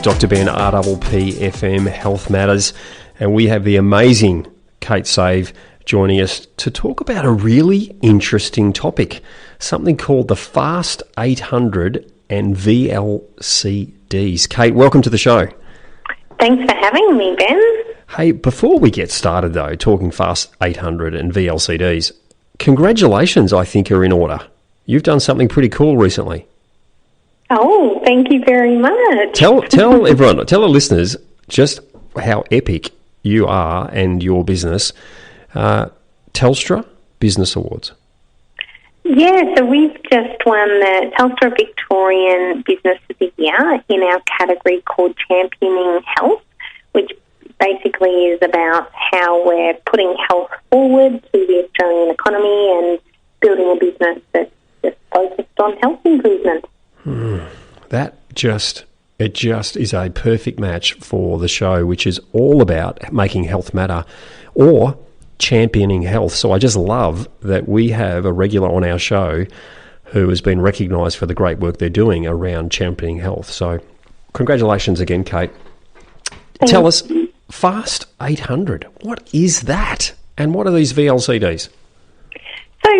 with Dr. Ben, RPP FM Health Matters, and we have the amazing Kate Save joining us to talk about a really interesting topic, something called the Fast 800 and VLCDs. Kate, welcome to the show. Thanks for having me, Ben. Hey, before we get started though, talking Fast 800 and VLCDs, congratulations, I think, are in order. You've done something pretty cool recently. Oh, thank you very much. Tell everyone, tell the listeners just how epic you are and your business. Telstra Business Awards. Yeah, so we've just won the Telstra Victorian Business of the Year in our category called Championing Health, which basically is about how we're putting health forward to the Australian economy and building a business that's just focused on health improvement. It just is a perfect match for the show, which is all about making health matter or championing health. So I just love that we have a regular on our show who has been recognised for the great work they're doing around championing health. So congratulations again, Kate. Tell us, Fast 800, what is that? And what are these VLCDs? So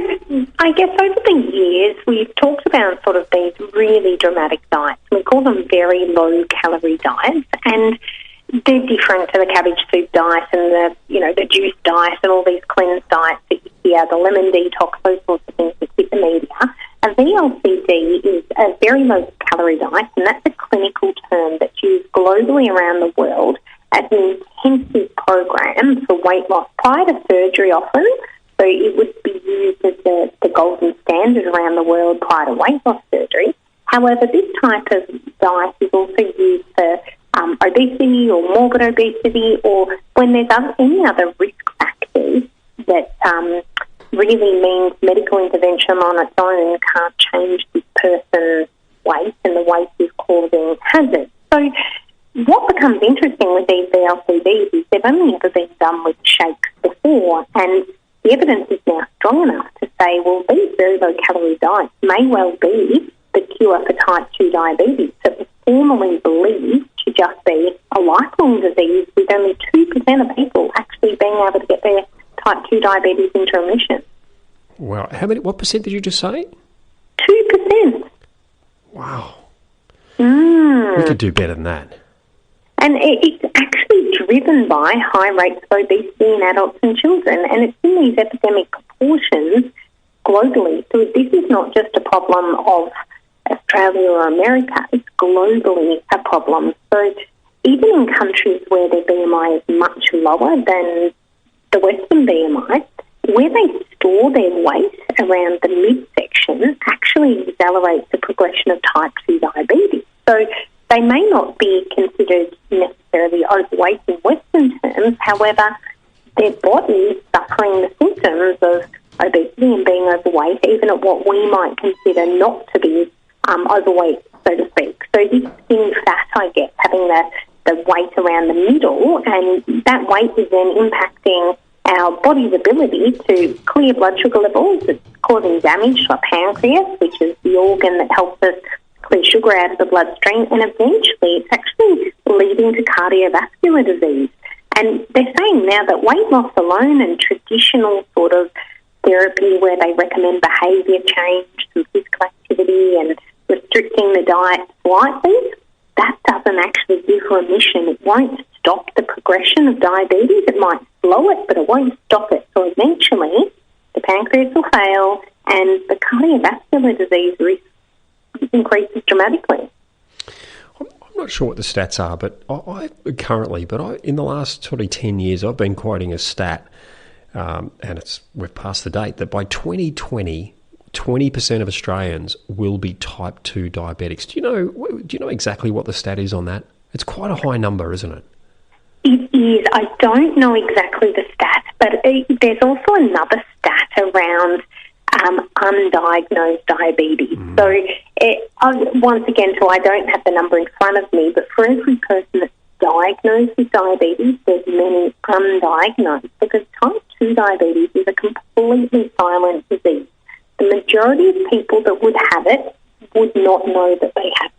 I guess over the years we've talked about sort of these really dramatic diets. We call them very low-calorie diets, and they're different to the cabbage soup diet and the juice diet and all these cleanse diets that you hear, the lemon detox, those sorts of things that hit the media. A VLCD is a very low-calorie diet, and that's a clinical term that's used globally around the world as an intensive program for weight loss prior to surgery often. So it would be used as the golden standard around the world prior to weight loss surgery. However, this type of diet is also used for obesity or morbid obesity, or when there's any other risk factors that really means medical intervention on its own can't change this person's weight, and the weight is causing hazard. So what becomes interesting with these VLCDs is they've only ever been done with shakes before, and the evidence is now strong enough to say, well, these very low-calorie diets may well be the cure for type 2 diabetes. So it was formerly believed to just be a lifelong disease, with only 2% of people actually being able to get their type 2 diabetes into remission. Wow. What percent did you just say? 2%. Wow. We could do better than that. And it's actually driven by high rates of obesity in adults and children, and it's in these epidemic proportions globally. So this is not just a problem of Australia or America, it's globally a problem. So even in countries where their BMI is much lower than the Western BMI, where they store their weight around the midsection actually accelerates the progression of type 2 diabetes. So they may not be considered necessarily overweight in Western terms, however, their body is suffering the symptoms of obesity and being overweight, even at what we might consider not to be overweight, so to speak. So this thin fat, I guess, having the weight around the middle, and that weight is then impacting our body's ability to clear blood sugar levels. It's causing damage to our pancreas, which is the organ that helps us clear sugar out of the bloodstream, and eventually it's actually leading to cardiovascular disease. And they're saying now that weight loss alone and traditional sort of therapy where they recommend behaviour change, some physical activity and restricting the diet slightly, that doesn't actually give remission. It won't stop the progression of diabetes. It might slow it, but it won't stop it. So eventually the pancreas will fail and the cardiovascular disease risk increases dramatically. I'm not sure what the stats are, but in the last sort of 10 years, I've been quoting a stat, and we've passed the date, that by 2020, 20% of Australians will be type 2 diabetics. Do you know exactly what the stat is on that? It's quite a high number, isn't it? It is. I don't know exactly the stat, but there's also another stat around undiagnosed diabetes. So once again, I don't have the number in front of me, but for every person that's diagnosed with diabetes, there's many undiagnosed, because type 2 diabetes is a completely silent disease. The majority of people that would have it would not know that they have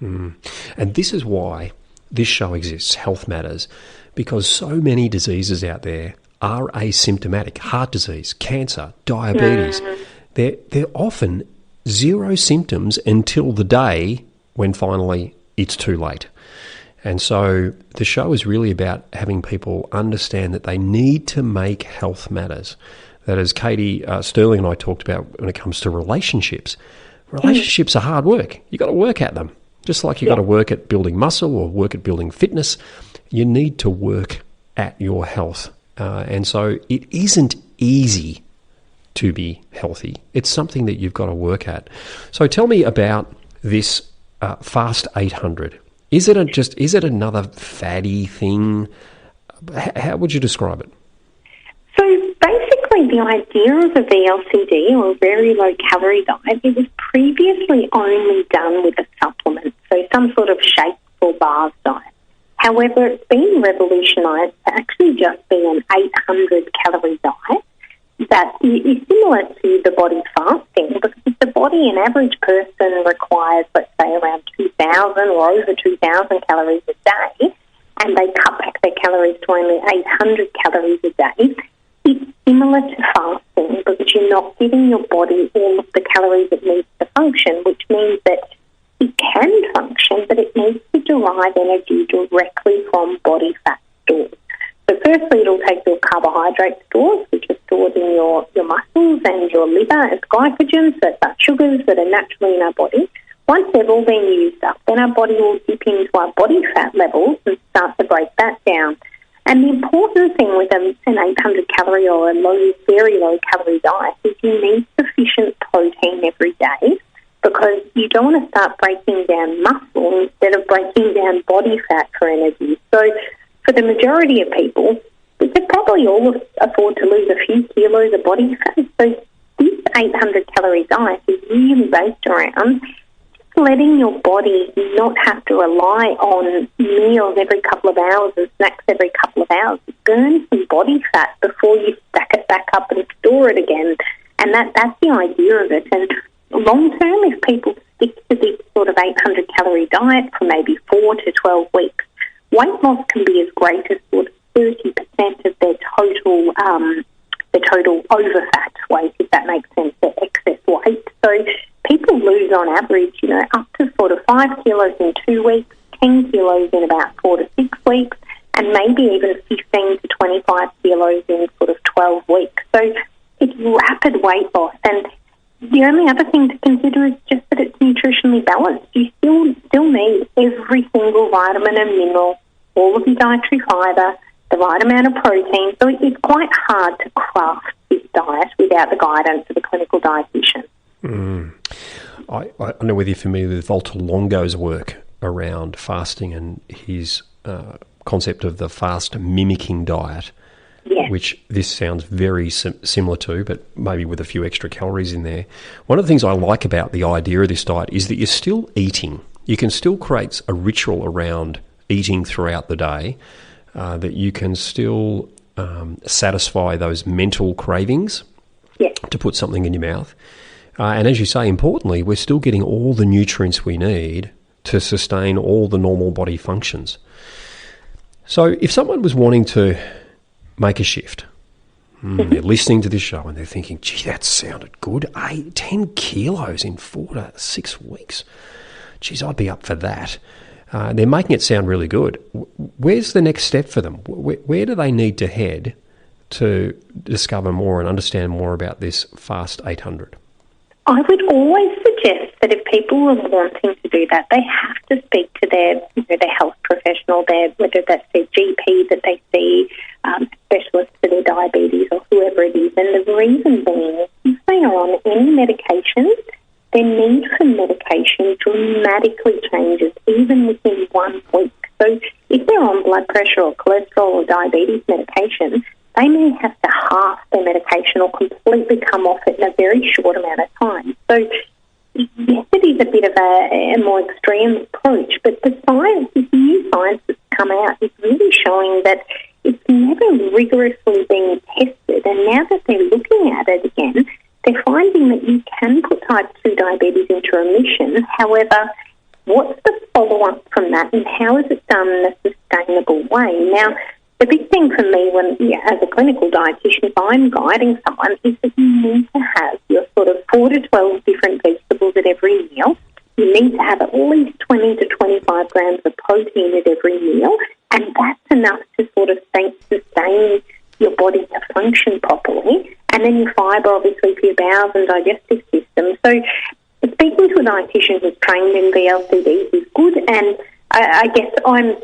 it. And this is why this show exists, Health Matters, because so many diseases out there are asymptomatic. Heart disease, cancer, diabetes. They're often zero symptoms until the day when finally it's too late. And so the show is really about having people understand that they need to make health matters. That, as Katie Sterling and I talked about when it comes to relationships are hard work. You've got to work at them. Just like you've got to work at building muscle or work at building fitness, you need to work at your health. And so it isn't easy to be healthy. It's something that you've got to work at. So tell me about this Fast 800. Is it another faddy thing? How would you describe it? So basically the idea of a VLCD, or a very low calorie diet, it was previously only done with a supplement, so some sort of shakes or bars diet. However, it's been revolutionised to actually just be an 800 calorie diet that is similar to the body fasting, because if the body, an average person requires, let's say, around 2,000 or over 2,000 calories a day, and they cut back their calories to only 800 calories a day, it's similar to fasting because you're not giving your body all of the calories it needs to function, which means that it can function, but it needs to derive energy directly from body fat stores. So firstly, it'll take your carbohydrate stores, which are stored in your muscles and your liver as glycogen, so that's sugars that are naturally in our body. Once they've all been used up, then our body will dip into our body fat levels and start to break that down. And the important thing with an 800 calorie or a very low calorie diet is you need sufficient protein every day, because you don't want to start breaking down muscle instead of breaking down body fat for energy. So for the majority of people, we could probably all afford to lose a few kilos of body fat. So this 800 calorie diet is really based around letting your body not have to rely on meals every couple of hours and snacks every couple of hours. Burn some body fat before you stack it back up and store it again. And that's the idea of it. And long term, if people stick to this sort of 800 calorie diet for maybe 4 to 12 weeks, weight loss can be as great as sort of 30% of their total over-fat weight, if that makes sense, their excess weight. So people lose on average, up to sort of 5 kilos in 2 weeks, 10 kilos in about 4 to 6 weeks, and maybe even 15 to 25 kilos in sort of 12 weeks. So it's rapid weight loss. And the only other thing to consider is just that it's nutritionally balanced. You still need every single vitamin and mineral, all of your dietary fibre, the right amount of protein. So it's quite hard to craft this diet without the guidance of a clinical dietitian. I don't know whether you're familiar with Walter Longo's work around fasting and his concept of the fast mimicking diet. Yes. Which this sounds very similar to, but maybe with a few extra calories in there. One of the things I like about the idea of this diet is that you're still eating. You can still create a ritual around eating throughout the day, that you can still satisfy those mental cravings to put something in your mouth. And as you say, importantly, we're still getting all the nutrients we need to sustain all the normal body functions. So if someone was wanting to make a shift, they're listening to this show and they're thinking, gee, that sounded good. 10 kilos in 4 to 6 weeks. Geez, I'd be up for that. They're making it sound really good. Where's the next step for them? Where do they need to head to discover more and understand more about this Fast 800? I would always suggest that if people are wanting to do that, they have to speak to their health professional, whether that's their GP that they see, specialist for their diabetes or whoever it is. And the reason being, if they are on any medication, their need for medication dramatically changes, even within 1 week. So if they're on blood pressure or cholesterol or diabetes medication, they may have to half their medication or completely come off it in a very short amount of time. So yes, it is a bit of a more extreme approach, but the science, this new science that's come out, is really showing that it's never rigorously been tested. And now that they're looking at it again, they're finding that you can put type 2 diabetes into remission. However, what's the follow-up from that, and how is it done in a sustainable way? Now, the big thing for me as a clinical dietitian, if I'm guiding someone, is that you need to have your sort of 4 to 12 different vegetables at every meal. You need to have at least 20 to 25 grams of protein at every meal, and that's enough to sort of sustain your body to function properly. And then your fibre, obviously, for your bowels and digestive system. So speaking to a dietitian who's trained in VLCDs is good, and I guess I'm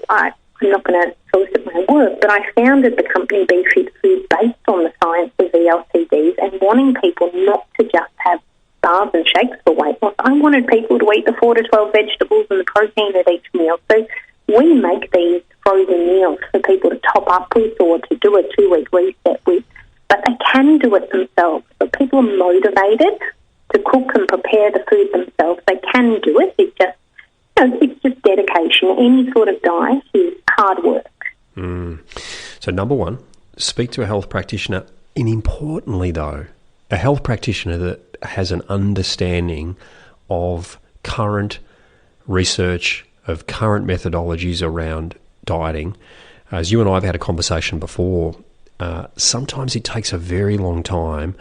not going to solicit my work, but I founded the company BeFit Food based on the science of VLCDs and wanting people not to just have bars and shakes for weight loss. I wanted people to eat the 4 to 12 vegetables and the protein at each meal. So we make these frozen meals for people to top up with or to do a 2-week reset with, but they can do it themselves. So people are motivated to cook and prepare the food themselves. They can do it. It's just dedication. Any sort of diet is hard work. So number one, speak to a health practitioner, and importantly though, a health practitioner that has an understanding of current research, of current methodologies around dieting. As you and I have had a conversation before, sometimes it takes a very long time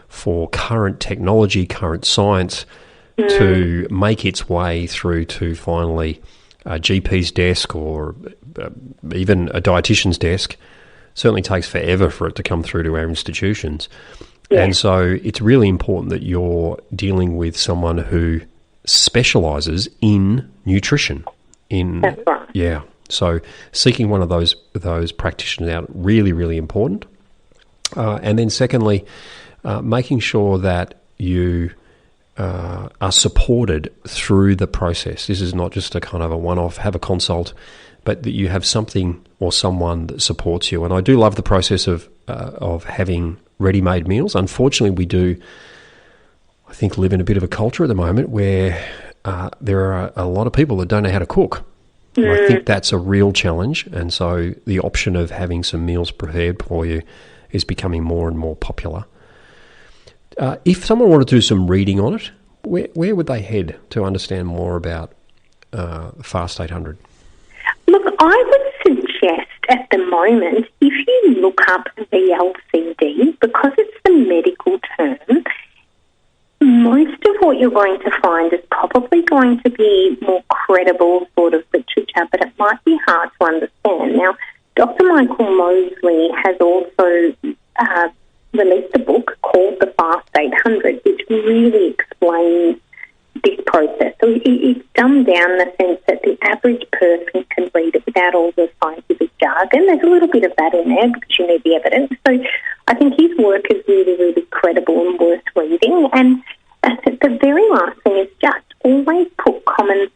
for current technology, current science to make its way through to finally a GP's desk or even a dietitian's desk. Certainly takes forever for it to come through to our institutions. Yeah. And so it's really important that you're dealing with someone who specialises in nutrition. That's right. Yeah. So seeking one of those practitioners out, really, really important. And then secondly, making sure that you are supported through the process. This is not just a kind of a one-off, have a consult, but that you have something or someone that supports you. And I do love the process of having ready-made meals. Unfortunately, we do, I think, live in a bit of a culture at the moment where there are a lot of people that don't know how to cook. And I think that's a real challenge. And so the option of having some meals prepared for you is becoming more and more popular. If someone wanted to do some reading on it, where would they head to understand more about Fast 800? Look, I would suggest at the moment, if you look up VLCD, because it's the medical term, most of what you're going to find is probably going to be more credible sort of literature, but it might be hard to understand. Now, Dr. Michael Mosley has also released a book called The Fast 800, which really explains this process. So it's dumbed down in the sense that the average person can read it without all the scientific jargon. There's a little bit of that in there because you need the evidence. So I think his work is really, really credible and worth reading. And the very last thing is just always put a common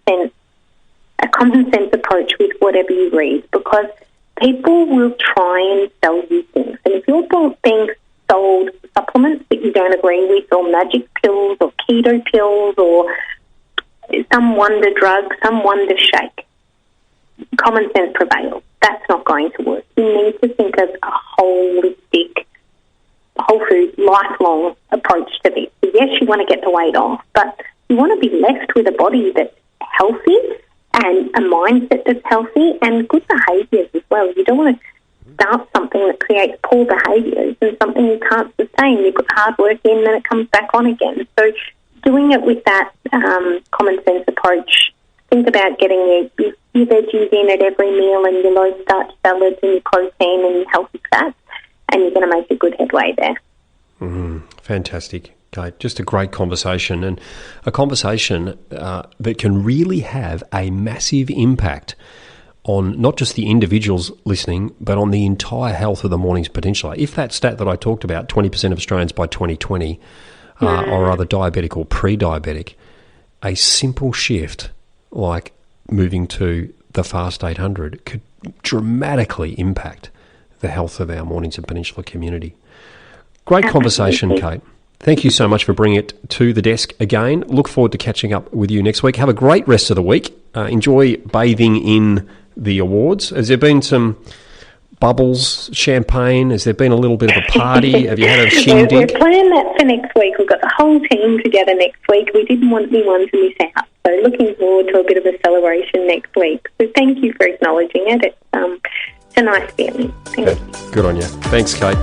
sense approach with whatever you read, because people will try and sell you things. And if you're being sold supplements that you don't agree with, or magic pills or keto pills or some wonder drug, some wonder shake, common sense prevails. That's not going to work. You need to think of a holistic, whole food, lifelong approach to this. So yes, you want to get the weight off, but you want to be left with a body that's healthy and a mindset that's healthy and good behaviours as well. You don't want to start something that creates poor behaviours and something you can't sustain. You put hard work in, then it comes back on again. So doing it with that common sense approach, think about getting your veggies in at every meal and your low starch salads and your protein and your healthy fats, and you're going to make a good headway there. Fantastic, Kate. Just a great conversation, and a conversation that can really have a massive impact on not just the individuals listening, but on the entire health of the Mornings Peninsula. If that stat that I talked about, 20% of Australians by 2020 are either diabetic or pre-diabetic, a simple shift like moving to the Fast 800 could dramatically impact the health of our Mornings and Peninsula community. Great conversation, Kate. Thank you so much for bringing it to the desk again. Look forward to catching up with you next week. Have a great rest of the week. Enjoy bathing in the awards. Has there been some bubbles, champagne? Has there been a little bit of a party? Have you had a shindig? We're planning that for next week. We've got the whole team together next week. We didn't want anyone to miss out. So looking forward to a bit of a celebration next week. So thank you for acknowledging it. It's a nice feeling. Thank you. Good on you. Thanks, Kate.